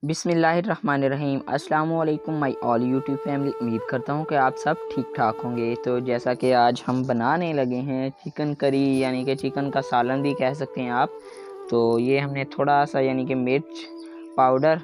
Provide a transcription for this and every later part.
बिस्मिल्लाहिर्रहमानिर्रहीम। अस्सलाम वालेकुम माय ऑल यूट्यूब फैमिली। उम्मीद करता हूँ कि आप सब ठीक ठाक होंगे। तो जैसा कि आज हम बनाने लगे हैं चिकन करी, यानी कि चिकन का सालन भी कह सकते हैं आप। तो ये हमने थोड़ा सा यानी कि मिर्च पाउडर,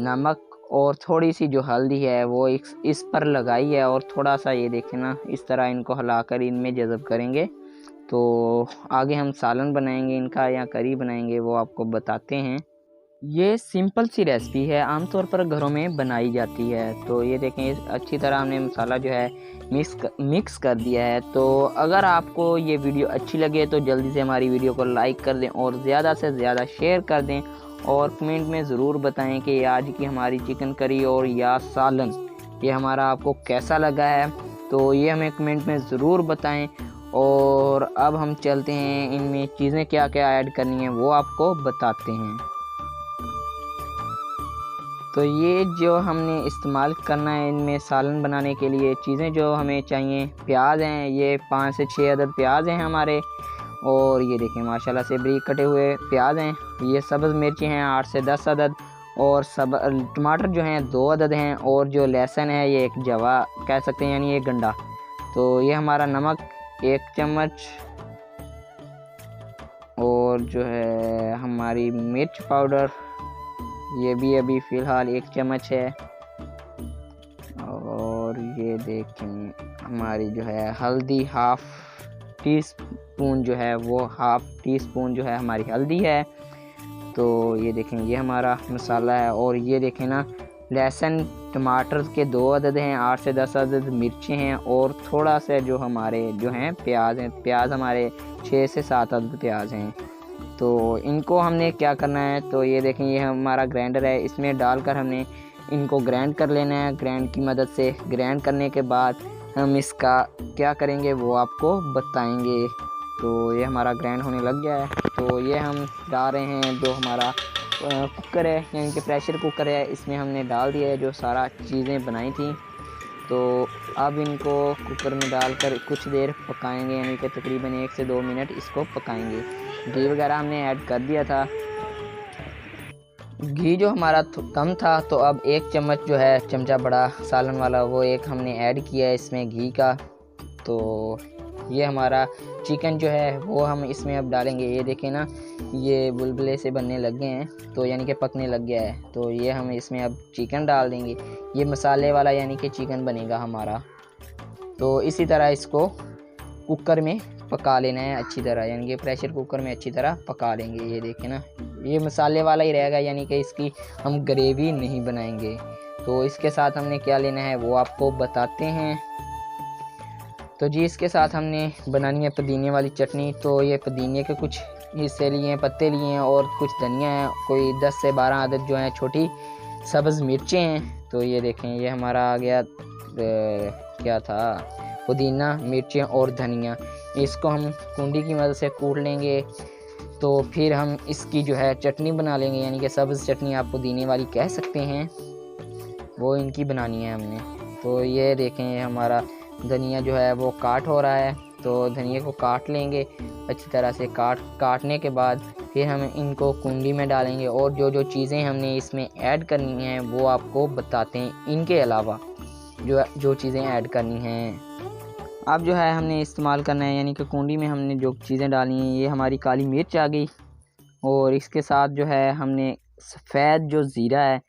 नमक और थोड़ी सी जो हल्दी है वो इस पर लगाई है, और थोड़ा सा ये देखें ना, इस तरह इनको हिलाकर इनमें जज़ब करेंगे। तो आगे हम सालन बनाएंगे इनका या करी बनाएंगे वो आपको बताते हैं। ये सिंपल सी रेसिपी है, आमतौर पर घरों में बनाई जाती है। तो ये देखें, अच्छी तरह हमने मसाला जो है मिक्स कर दिया है। तो अगर आपको ये वीडियो अच्छी लगे तो जल्दी से हमारी वीडियो को लाइक कर दें और ज़्यादा से ज़्यादा शेयर कर दें, और कमेंट में ज़रूर बताएं कि आज की हमारी चिकन करी और या सालन ये हमारा आपको कैसा लगा है। तो ये हमें कमेंट में ज़रूर बताएं। और अब हम चलते हैं, इनमें चीज़ें क्या क्या ऐड करनी है वो आपको बताते हैं। तो ये जो हमने इस्तेमाल करना है इनमें सालन बनाने के लिए, चीज़ें जो हमें चाहिए, प्याज हैं, ये 5 से 6 अदद प्याज हैं हमारे। और ये देखें माशाल्लाह से बारीक कटे हुए प्याज हैं। ये सब्ज़ मिर्ची हैं 8 से 10 अदद, और टमाटर जो हैं 2 अदद हैं, और जो लहसुन है ये एक जवा कह सकते हैं, यानी एक गंडा। तो ये हमारा नमक 1 चम्मच, और जो है हमारी मिर्च पाउडर ये भी अभी फ़िलहाल 1 चम्मच है। और ये देखें हमारी जो है हल्दी हाफ़ टी स्पून जो है वो हाफ़ टी स्पून जो है हमारी हल्दी है। तो ये देखें ये हमारा मसाला है। और ये देखें ना, लहसुन टमाटर के 2 अदद हैं, 8 से 10 अदद मिर्ची हैं, और थोड़ा सा जो हमारे जो हैं प्याज हैं, प्याज हमारे 6 से 7 अदद प्याज हैं। तो इनको हमने क्या करना है, तो ये देखें ये हमारा ग्राइंडर है, इसमें डालकर हमने इनको ग्राइंड कर लेना है। ग्राइंड की मदद से ग्राइंड करने के बाद हम इसका क्या करेंगे वो आपको बताएंगे। तो ये हमारा ग्राइंड होने लग गया है। तो ये हम डाल रहे हैं, जो हमारा कुकर है यानी कि प्रेशर कुकर है, इसमें हमने डाल दिया है जो सारा चीज़ें बनाई थी। तो अब इनको कुकर में डालकर कुछ देर पकाएंगे, यानी कि तकरीबन 1 से 2 मिनट इसको पकाएंगे। घी वगैरह हमने ऐड कर दिया था। घी जो हमारा कम था, तो अब 1 चम्मच जो है चमचा बड़ा सालन वाला वो एक हमने ऐड किया है इसमें घी का। तो ये हमारा चिकन जो है वो हम इसमें अब डालेंगे। ये देखें ना, ये बुलबुले से बनने लग गए हैं, तो यानी कि पकने लग गया है। तो ये हम इसमें अब चिकन डाल देंगे। ये मसाले वाला यानी कि चिकन बनेगा हमारा। तो इसी तरह इसको कुकर में पका लेना है अच्छी तरह, यानी कि प्रेशर कुकर में अच्छी तरह पका लेंगे। ये देखें ना, ये मसाले वाला ही रहेगा, यानी कि इसकी हम ग्रेवी नहीं बनाएंगे। तो इसके साथ हमने क्या लेना है वो आपको बताते हैं। तो जी इसके साथ हमने बनानी है पुदीने वाली चटनी। तो ये पुदीने के कुछ हिस्से लिए हैं, पत्ते लिए हैं, और कुछ धनिया है, कोई 10 से 12 अदद जो हैं छोटी सब्ज़ मिर्चें हैं। तो ये देखें ये हमारा आ गया क्या था, पुदीना, मिर्चें और धनिया। इसको हम कुंडी की मदद से कूट लेंगे। तो फिर हम इसकी जो है चटनी बना लेंगे, यानी कि सब्ज़ चटनी आप पुदीने वाली कह सकते हैं, वो इनकी बनानी है हमने। तो ये देखें ये हमारा धनिया जो है वो काट हो रहा है। तो धनिया को काट लेंगे अच्छी तरह से। काटने के बाद फिर हम इनको कुंडी में डालेंगे, और जो जो चीज़ें हमने इसमें ऐड करनी हैं वो आपको बताते हैं। इनके अलावा जो चीज़ें ऐड करनी हैं अब जो है हमने इस्तेमाल करना है, यानी कि कुंडी में हमने जो चीज़ें डाली हैं, ये हमारी काली मिर्च आ गई, और इसके साथ जो है हमने सफ़ेद जो ज़ीरा है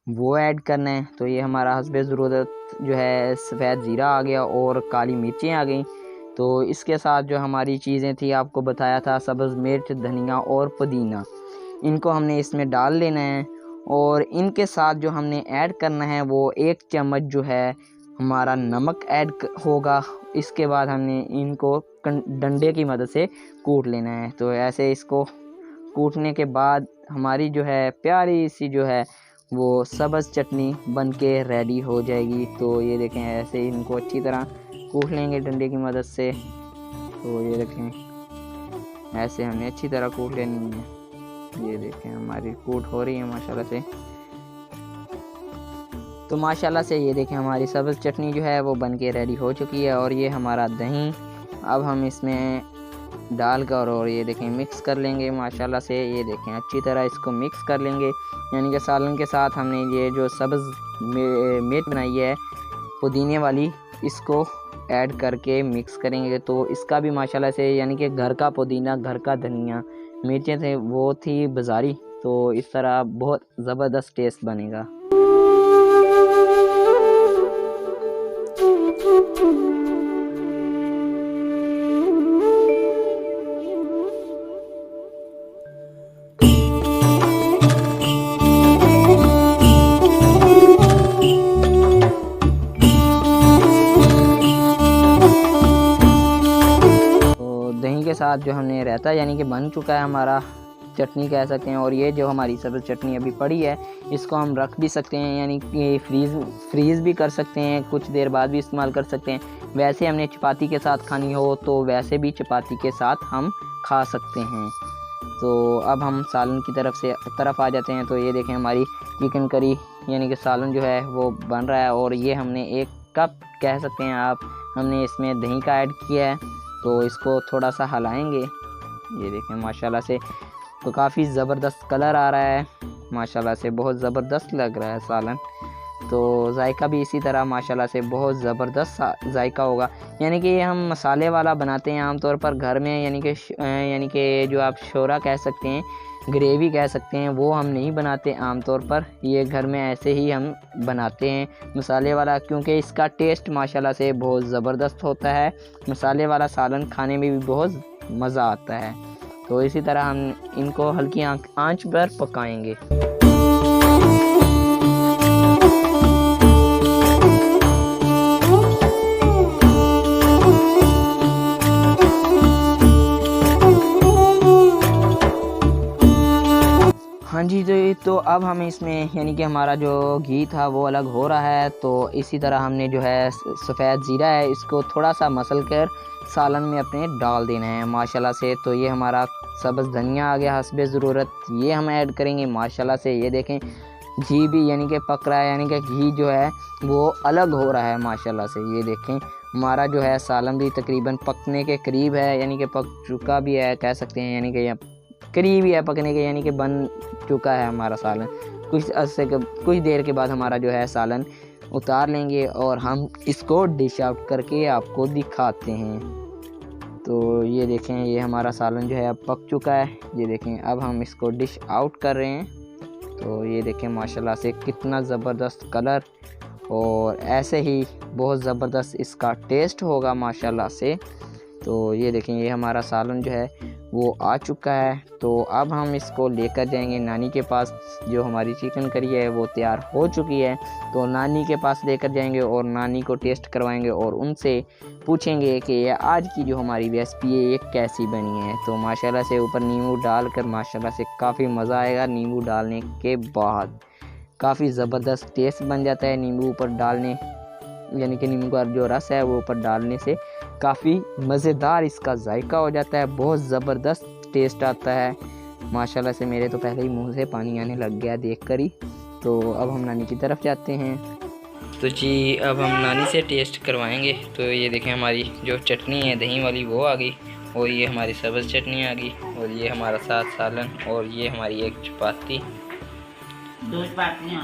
वो ऐड करना है। तो ये हमारा हस्बे ज़रूरत जो है सफ़ेद ज़ीरा आ गया, और काली मिर्चें आ गई। तो इसके साथ जो हमारी चीज़ें थी आपको बताया था, सब्ज़ मिर्च, धनिया और पुदीना, इनको हमने इसमें डाल लेना है। और इनके साथ जो हमने ऐड करना है वो 1 चम्मच जो है हमारा नमक ऐड होगा। इसके बाद हमने इनको डंडे की मदद से कूट लेना है। तो ऐसे इसको कूटने के बाद हमारी जो है प्यारी सी जो है वो सब्ज़ चटनी बन के रेडी हो जाएगी। तो ये देखें ऐसे इनको अच्छी तरह कूट लेंगे डंडे की मदद से। तो ये देखें ऐसे हमने अच्छी तरह कूट लेनी है। ये देखें हमारी कूट हो रही है माशाल्लाह से। तो माशाल्लाह से ये देखें हमारी सब्ज़ चटनी जो है वो बन के रेडी हो चुकी है। और ये हमारा दही, अब हम इसमें डालकर और ये देखें मिक्स कर लेंगे माशाल्लाह से। ये देखें अच्छी तरह इसको मिक्स कर लेंगे, यानी कि सालन के साथ हमने ये जो सब्ज़ मिर्च बनाई है पुदीने वाली, इसको ऐड करके मिक्स करेंगे। तो इसका भी माशाल्लाह से यानी कि घर का पुदीना, घर का धनिया, मिर्चें थे वो थी बाज़ारी, तो इस तरह बहुत ज़बरदस्त टेस्ट बनेगा। दही के साथ जो हमने रहता यानी कि बन चुका है हमारा, चटनी कह सकते हैं। और ये जो हमारी सब्ज़ चटनी अभी पड़ी है, इसको हम रख भी सकते हैं, यानी कि फ्रीज़ भी कर सकते हैं, कुछ देर बाद भी इस्तेमाल कर सकते हैं। वैसे हमने चपाती के साथ खानी हो तो वैसे भी चपाती के साथ हम खा सकते हैं। तो अब हम सालन की तरफ आ जाते हैं। तो ये देखें हमारी चिकन करी यानी कि सालन जो है वो बन रहा है, और ये हमने 1 कप कह सकते हैं आप, हमने इसमें दही का ऐड किया है। तो इसको थोड़ा सा हिलाएंगे। ये देखें माशाल्लाह से तो काफ़ी ज़बरदस्त कलर आ रहा है, माशाल्लाह से बहुत ज़बरदस्त लग रहा है सालन। तो जायका भी इसी तरह माशाल्लाह से बहुत ज़बरदस्त जायका होगा। यानी कि ये हम मसाले वाला बनाते हैं आमतौर पर घर में, यानी कि जो आप शोरा कह सकते हैं, ग्रेवी कह सकते हैं, वो हम नहीं बनाते आमतौर पर। ये घर में ऐसे ही हम बनाते हैं मसाले वाला, क्योंकि इसका टेस्ट माशाल्लाह से बहुत ज़बरदस्त होता है। मसाले वाला सालन खाने में भी बहुत मज़ा आता है। तो इसी तरह हम इनको हल्की आंच पर पकाएंगे। हाँ जी, तो अब हम इसमें यानी कि हमारा जो घी था वो अलग हो रहा है। तो इसी तरह हमने जो है सफ़ेद ज़ीरा है, इसको थोड़ा सा मसल कर सालन में अपने डाल देना है माशाल्लाह से। तो ये हमारा सब्ज़ धनिया आ गया हस्बे ज़रूरत, ये हम ऐड करेंगे माशाल्लाह से। ये देखें घी भी यानी कि पक रहा है, यानी कि घी जो है वो अलग हो रहा है माशाल्लाह से। ये देखें हमारा जो है सालन भी तकरीबन पकने के करीब है, यानी कि पक चुका भी है कह सकते हैं, यानी कि करीब ही है पकने के, यानी कि बन चुका है हमारा सालन। कुछ देर के बाद हमारा जो है सालन उतार लेंगे और हम इसको डिश आउट करके आपको दिखाते हैं। तो ये देखें ये हमारा सालन जो है अब पक चुका है। ये देखें अब हम इसको डिश आउट कर रहे हैं। तो ये देखें माशाल्लाह से कितना ज़बरदस्त कलर, और ऐसे ही बहुत ज़बरदस्त इसका टेस्ट होगा माशाल्लाह से। तो ये देखें ये हमारा सालन जो है वो आ चुका है। तो अब हम इसको लेकर जाएंगे नानी के पास। जो हमारी चिकन करी है वो तैयार हो चुकी है, तो नानी के पास लेकर जाएंगे और नानी को टेस्ट करवाएंगे और उनसे पूछेंगे कि ये आज की जो हमारी रेसिपी है ये कैसी बनी है। तो माशाल्लाह से ऊपर नींबू डालकर माशाल्लाह से काफ़ी मज़ा आएगा। नींबू डालने के बाद काफ़ी ज़बरदस्त टेस्ट बन जाता है नींबू ऊपर डालने, यानी कि नींबू का जो रस है वो ऊपर डालने से काफ़ी मज़ेदार इसका जायका हो जाता है, बहुत ज़बरदस्त टेस्ट आता है माशाल्लाह से। मेरे तो पहले ही मुंह से पानी आने लग गया देखकर ही। तो अब हम नानी की तरफ जाते हैं। तो जी अब हम नानी से टेस्ट करवाएंगे। तो ये देखें हमारी जो चटनी है दही वाली वो आ गई, और ये हमारी सब्ज़ चटनी आ गई, और ये हमारा साथ सालन, और ये हमारी एक चपाती, 2 चपाती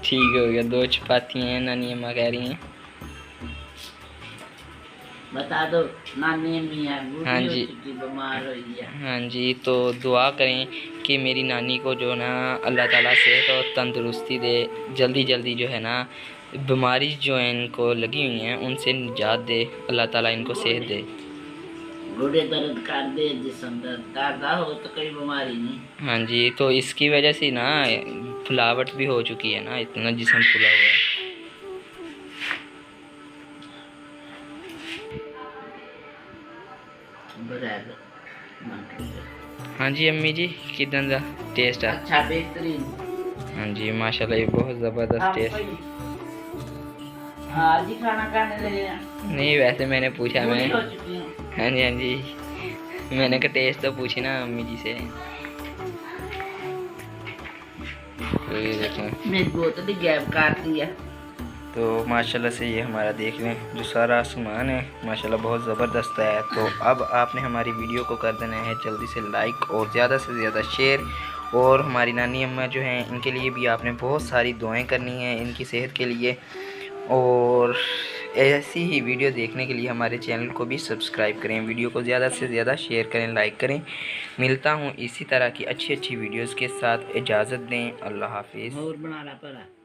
ठीक हो गया, 2 चपाती हैं नानी अम्मा कह रही हैं। बता दो नानी अम्मी हाँ जी बीमार हुई है। हाँ जी, तो दुआ करें कि मेरी नानी को जो ना अल्लाह ताला सेहत और तंदुरुस्ती दे, जल्दी जल्दी जो है ना बीमारी जो है इनको लगी हुई हैं उनसे निजात दे, अल्लाह ताला इनको सेहत दे। घोड़े दर्द कर दे, जिसम दर्द हो तो कोई बीमारी नहीं। हाँ जी, तो इसकी वजह से ना फुलावट भी हो चुकी है ना, इतना जिस्म फुला हुआ है। हाँ जी अम्मी जी कितना दा टेस्ट है? अच्छा बेहतरीन। हाँ जी माशाल्लाह ये बहुत ज़बरदस्त टेस्ट। आज ही खाना खाने लगे? नहीं वैसे मैंने पूछा, मैं हो चुकी हूँ। हाँ जी मैंने कहा टेस्ट तो पूछी ना अम्मी जी से। तो ये देखें मेरी बोतल ही गैप काट दिया। तो माशाल्लाह से ये हमारा देख लें जो सारा सामान है माशाल्लाह बहुत ज़बरदस्त है। तो अब आपने हमारी वीडियो को कर देना है जल्दी से लाइक और ज़्यादा से ज़्यादा शेयर। और हमारी नानी अम्मा जो हैं इनके लिए भी आपने बहुत सारी दुआएं करनी हैं इनकी सेहत के लिए। और ऐसी ही वीडियो देखने के लिए हमारे चैनल को भी सब्सक्राइब करें, वीडियो को ज़्यादा से ज़्यादा शेयर करें, लाइक करें। मिलता हूँ इसी तरह की अच्छी वीडियोज़ के साथ, इजाज़त दें, अल्लाह हाफिज़। और बना रहा